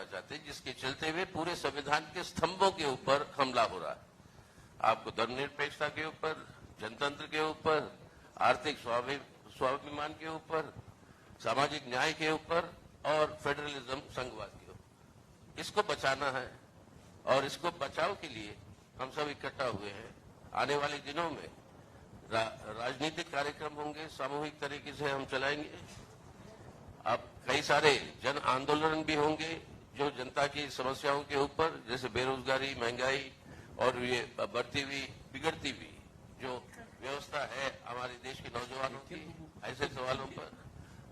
करना चाहते हैं, जिसके चलते हुए पूरे संविधान के स्तंभों के ऊपर हमला हो रहा है। आपको धर्मनिरपेक्षता के ऊपर, जनतंत्र के ऊपर, आर्थिक स्वाभिमान के ऊपर, सामाजिक न्याय के ऊपर और फेडरलिज्म संघवाद के ऊपर, इसको बचाना है। और इसको बचाव के लिए हम सब इकट्ठा हुए हैं। आने वाले दिनों में राजनीतिक कार्यक्रम होंगे, सामूहिक तरीके से हम चलाएंगे। अब कई सारे जन आंदोलन भी होंगे जो जनता की समस्याओं के ऊपर, जैसे बेरोजगारी, महंगाई और ये बढ़ती हुई बिगड़ती हुई जो व्यवस्था है हमारे देश के नौजवानों की, ऐसे सवालों पर।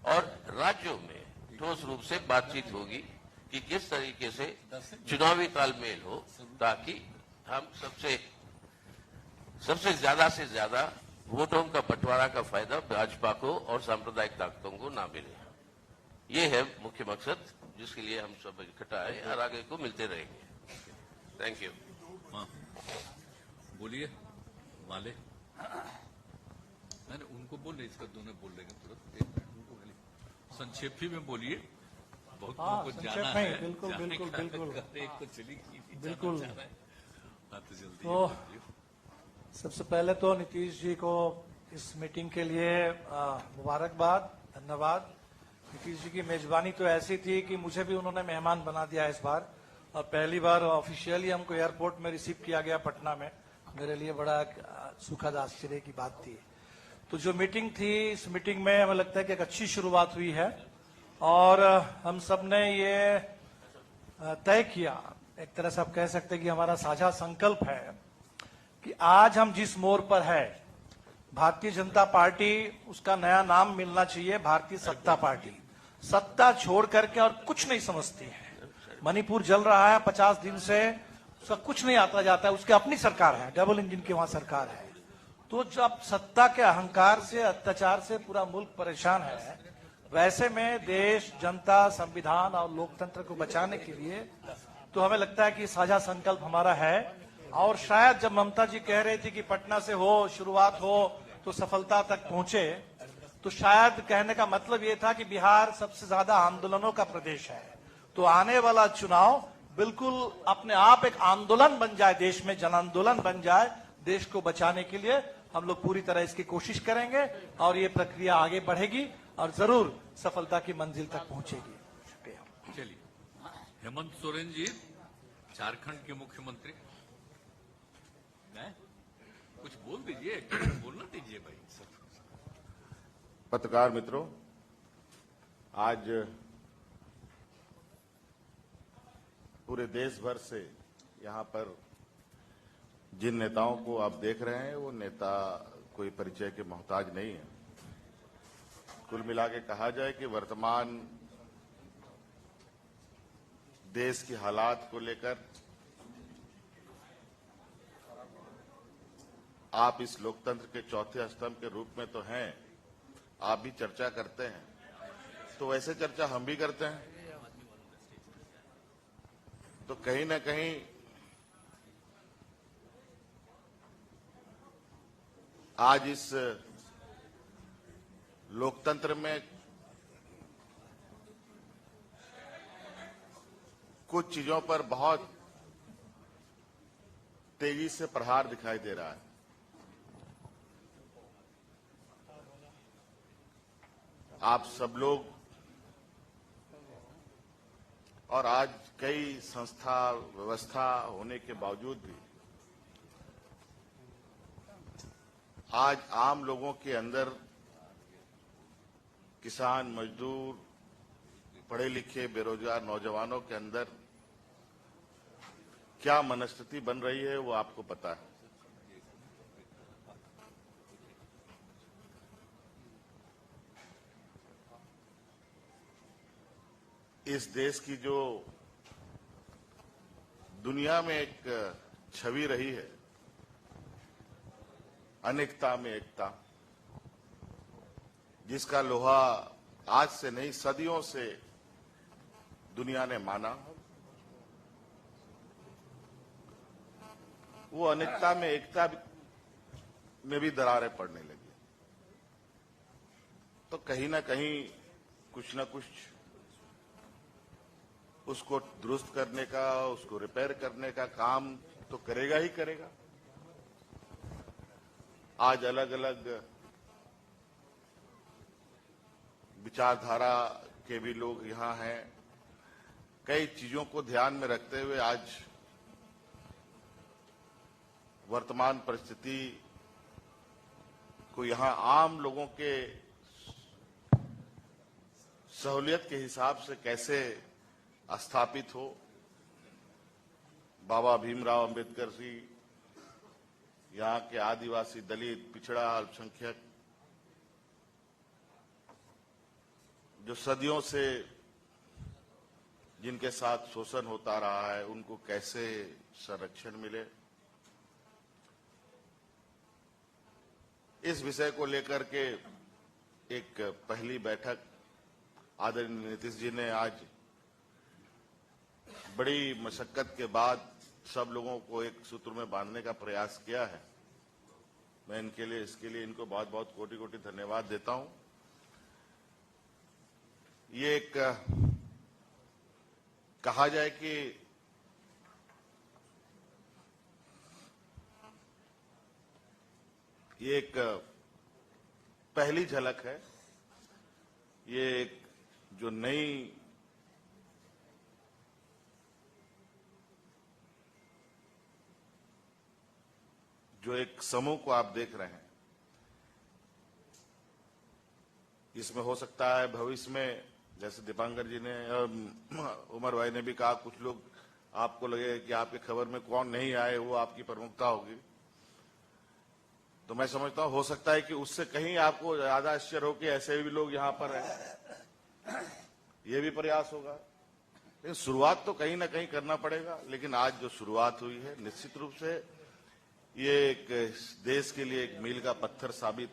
और राज्यों में ठोस रूप से बातचीत होगी कि किस तरीके से चुनावी तालमेल हो, ताकि हम सबसे ज्यादा से ज्यादा वोटों का बंटवारा का फायदा भाजपा को और सांप्रदायिक ताकतों को ना मिले। ये है मुख्य मकसद जिसके लिए हम सब इकट्ठा है और आगे को मिलते रहेंगे। Thank you. हाँ, बोलिए वाले। मैंने उनको बोले, इसका दोनों बोल लेंगे तुरंत। संक्षेप ही में बोलिए, बहुत लोगों को जाना है। बिल्कुल बिल्कुल बिल्कुल एक तो चली बिल्कुल। तो सबसे पहले तो नीतीश जी को इस मीटिंग के लिए मुबारकबाद, धन्यवाद। नीतीश जी की मेजबानी तो ऐसी थी कि मुझे भी उन्होंने मेहमान बना दिया इस बार, और पहली बार ऑफिशियली हमको एयरपोर्ट में रिसीव किया गया पटना में। मेरे लिए बड़ा सुखद आश्चर्य की बात थी। तो जो मीटिंग थी, इस मीटिंग में हमें लगता है कि एक अच्छी शुरुआत हुई है और हम सब ने ये तय किया, एक तरह से आप कह सकते हैं कि हमारा साझा संकल्प है कि आज हम जिस मोड़ पर है, भारतीय जनता पार्टी, उसका नया नाम मिलना चाहिए भारतीय सत्ता पार्टी। सत्ता छोड़ करके और कुछ नहीं समझती है। मणिपुर जल रहा है 50 दिन से, उसका कुछ नहीं आता जाता है, उसकी अपनी सरकार है, डबल इंजन की वहां सरकार है। तो जब सत्ता के अहंकार से, अत्याचार से पूरा मुल्क परेशान है, वैसे में देश, जनता, संविधान और लोकतंत्र को बचाने के लिए तो हमें लगता है कि साझा संकल्प हमारा है। और शायद जब ममता जी कह रही थी कि पटना से हो, शुरुआत हो तो सफलता तक पहुंचे, तो शायद कहने का मतलब ये था कि बिहार सबसे ज्यादा आंदोलनों का प्रदेश है। तो आने वाला चुनाव बिल्कुल अपने आप एक आंदोलन बन जाए, देश में जन आंदोलन बन जाए। देश को बचाने के लिए हम लोग पूरी तरह इसकी कोशिश करेंगे और ये प्रक्रिया आगे बढ़ेगी और जरूर सफलता की मंजिल तक पहुंचेगी। शुक्रिया। चलिए, हेमंत सोरेन जी, झारखंड के मुख्यमंत्री, कुछ बोल दीजिए, बोलना दीजिए भाई। पत्रकार मित्रों, आज पूरे देश भर से यहाँ पर जिन नेताओं को आप देख रहे हैं, वो नेता कोई परिचय के मोहताज नहीं है। कुल मिला के कहा जाए कि वर्तमान देश की हालात को लेकर आप इस लोकतंत्र के चौथे स्तंभ के रूप में तो हैं, आप भी चर्चा करते हैं, तो वैसे चर्चा हम भी करते हैं। तो कहीं ना कहीं आज इस लोकतंत्र में कुछ चीजों पर बहुत तेजी से प्रहार दिखाई दे रहा है। आप सब लोग और आज कई संस्था व्यवस्था होने के बावजूद भी आज आम लोगों के अंदर, किसान, मजदूर, पढ़े लिखे, बेरोजगार नौजवानों के अंदर क्या मनस्थिति बन रही है वो आपको पता है। इस देश की जो दुनिया में एक छवि रही है, अनेकता में एकता, जिसका लोहा आज से नहीं सदियों से दुनिया ने माना, वो अनेकता में एकता में भी दरारें पड़ने लगी। तो कहीं ना कहीं कुछ न कुछ उसको दुरुस्त करने का, उसको रिपेयर करने का काम तो करेगा ही करेगा। आज अलग अलग विचारधारा के भी लोग यहां हैं। कई चीजों को ध्यान में रखते हुए आज वर्तमान परिस्थिति को यहां आम लोगों के सहूलियत के हिसाब से कैसे स्थापित हो। बाबा भीमराव अंबेडकर जी, यहाँ के आदिवासी, दलित, पिछड़ा, अल्पसंख्यक जो सदियों से जिनके साथ शोषण होता रहा है, उनको कैसे संरक्षण मिले, इस विषय को लेकर के एक पहली बैठक आदरणीय नीतीश जी ने आज बड़ी मशक्कत के बाद सब लोगों को एक सूत्र में बांधने का प्रयास किया है। मैं इसके लिए इनको बहुत बहुत कोटि कोटि धन्यवाद देता हूं। ये एक कहा जाए कि ये एक पहली झलक है। ये एक जो नई जो एक समूह को आप देख रहे हैं, इसमें हो सकता है भविष्य में, जैसे दीपांकर जी ने, उमर भाई ने भी कहा, कुछ लोग आपको लगे कि आपके खबर में कौन नहीं आए वो आपकी प्रमुखता होगी। तो मैं समझता हूं हो सकता है कि उससे कहीं आपको ज्यादा आश्चर्य हो कि ऐसे भी लोग यहां पर हैं। ये भी प्रयास होगा, लेकिन शुरुआत तो कहीं ना कहीं करना पड़ेगा। लेकिन आज जो शुरुआत हुई है, निश्चित रूप से ये एक देश के लिए एक मील का पत्थर साबित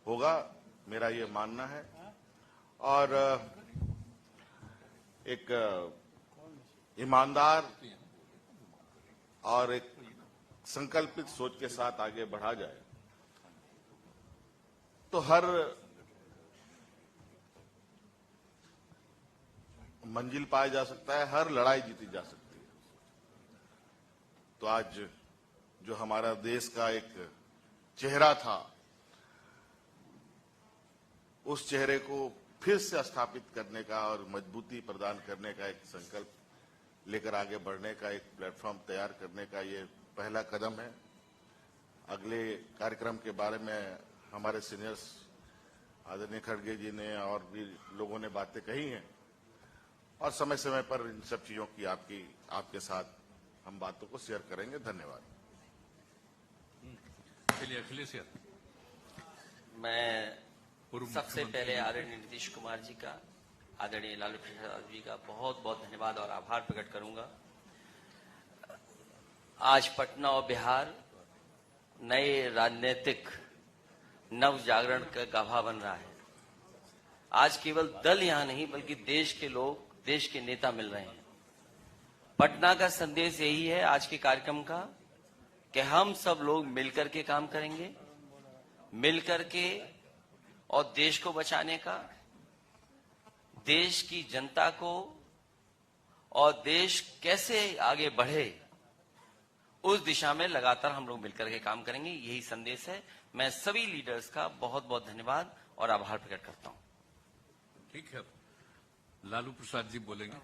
होगा, मेरा ये मानना है। और एक ईमानदार और एक संकल्पित सोच के साथ आगे बढ़ा जाए तो हर मंजिल पाया जा सकता है, हर लड़ाई जीती जा सकती है। तो आज जो हमारा देश का एक चेहरा था, उस चेहरे को फिर से स्थापित करने का और मजबूती प्रदान करने का एक संकल्प लेकर आगे बढ़ने का एक प्लेटफॉर्म तैयार करने का ये पहला कदम है। अगले कार्यक्रम के बारे में हमारे सीनियर्स आदरणीय खड़गे जी ने और भी लोगों ने बातें कही हैं, और समय समय पर इन सब चीजों की आपके साथ हम बातों को शेयर करेंगे। धन्यवाद। चलिए अखिलेश यार। मैं पूर्व सबसे मुख्यमंत्री पहले आदरणीय नीतीश कुमार जी का, आदरणीय लालू प्रसाद जी का बहुत बहुत धन्यवाद और आभार प्रकट करूंगा। आज पटना और बिहार नए राजनीतिक नव जागरण का गाभा बन रहा है। आज केवल दल यहां नहीं बल्कि देश के लोग, देश के नेता मिल रहे हैं। पटना का संदेश यही है आज के कार्यक्रम का कि हम सब लोग मिलकर के काम करेंगे, मिलकर के, और देश को बचाने का, देश की जनता को, और देश कैसे आगे बढ़े उस दिशा में लगातार हम लोग मिलकर के काम करेंगे। यही संदेश है। मैं सभी लीडर्स का बहुत बहुत धन्यवाद और आभार प्रकट करता हूं। ठीक है, लालू प्रसाद जी बोलेंगे।